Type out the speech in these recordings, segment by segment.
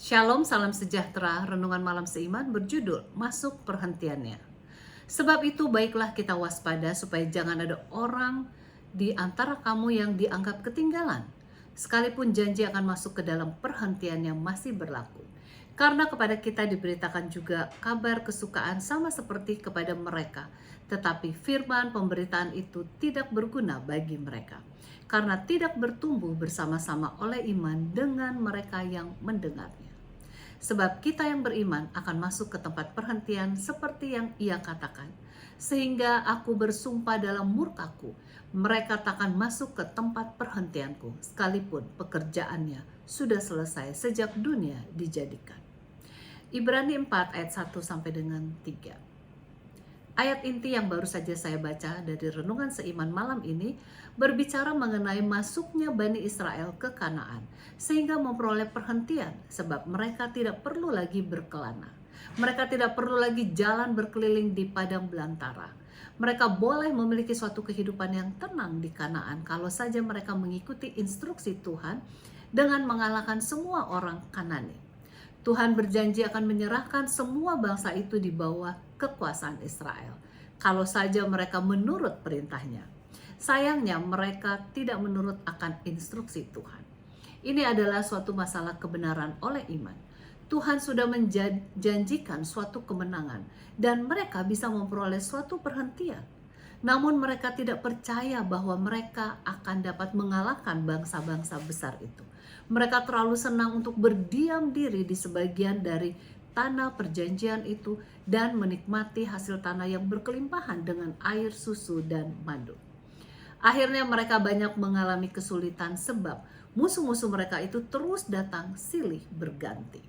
Shalom, salam sejahtera. Renungan malam seiman berjudul Masuk Perhentiannya. Sebab itu baiklah kita waspada supaya jangan ada orang di antara kamu yang dianggap ketinggalan, sekalipun janji akan masuk ke dalam perhentian yang masih berlaku. Karena kepada kita diberitakan juga kabar kesukaan sama seperti kepada mereka, tetapi firman pemberitaan itu tidak berguna bagi mereka, karena tidak bertumbuh bersama-sama oleh iman dengan mereka yang mendengarnya. Sebab kita yang beriman akan masuk ke tempat perhentian seperti yang ia katakan. Sehingga aku bersumpah dalam murkaku, mereka takkan masuk ke tempat perhentianku, sekalipun pekerjaannya sudah selesai sejak dunia dijadikan. Ibrani 4 ayat 1 sampai dengan 3. Ayat inti yang baru saja saya baca dari Renungan Seiman malam ini berbicara mengenai masuknya Bani Israel ke Kanaan, sehingga memperoleh perhentian sebab mereka tidak perlu lagi berkelana. Mereka tidak perlu lagi jalan berkeliling di padang belantara. Mereka boleh memiliki suatu kehidupan yang tenang di Kanaan kalau saja mereka mengikuti instruksi Tuhan dengan mengalahkan semua orang Kanani. Tuhan berjanji akan menyerahkan semua bangsa itu di bawah kekuasaan Israel, kalau saja mereka menurut perintahnya. Sayangnya mereka tidak menurut akan instruksi Tuhan. Ini adalah suatu masalah kebenaran oleh iman. Tuhan sudah menjanjikan suatu kemenangan dan mereka bisa memperoleh suatu perhentian. Namun mereka tidak percaya bahwa mereka akan dapat mengalahkan bangsa-bangsa besar itu. Mereka terlalu senang untuk berdiam diri di sebagian dari tanah perjanjian itu dan menikmati hasil tanah yang berkelimpahan dengan air susu dan madu. Akhirnya mereka banyak mengalami kesulitan sebab musuh-musuh mereka itu terus datang silih berganti.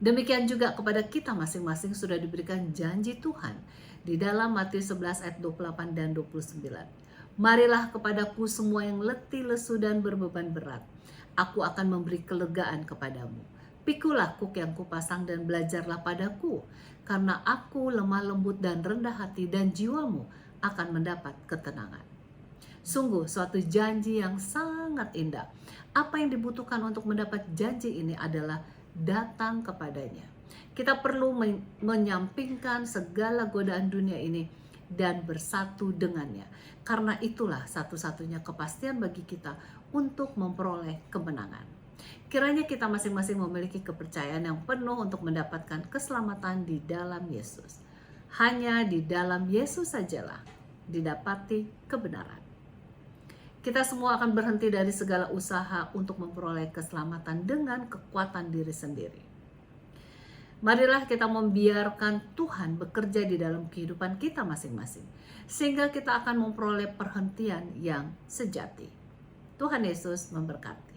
Demikian juga kepada kita masing-masing sudah diberikan janji Tuhan di dalam Matius 11 ayat 28 dan 29. Marilah kepadaku semua yang letih, lesu dan berbeban berat. Aku akan memberi kelegaan kepadamu. Pikulah kuk yang kupasang dan belajarlah padaku, karena aku lemah lembut dan rendah hati, dan jiwamu akan mendapat ketenangan. Sungguh suatu janji yang sangat indah. Apa yang dibutuhkan untuk mendapat janji ini adalah datang kepadanya. Kita perlu menyampingkan segala godaan dunia ini dan bersatu dengannya. Karena itulah satu-satunya kepastian bagi kita untuk memperoleh kemenangan. Kiranya kita masing-masing memiliki kepercayaan yang penuh untuk mendapatkan keselamatan di dalam Yesus. Hanya di dalam Yesus sajalah didapati kebenaran. Kita semua akan berhenti dari segala usaha untuk memperoleh keselamatan dengan kekuatan diri sendiri. Marilah kita membiarkan Tuhan bekerja di dalam kehidupan kita masing-masing, sehingga kita akan memperoleh perhentian yang sejati. Tuhan Yesus memberkati.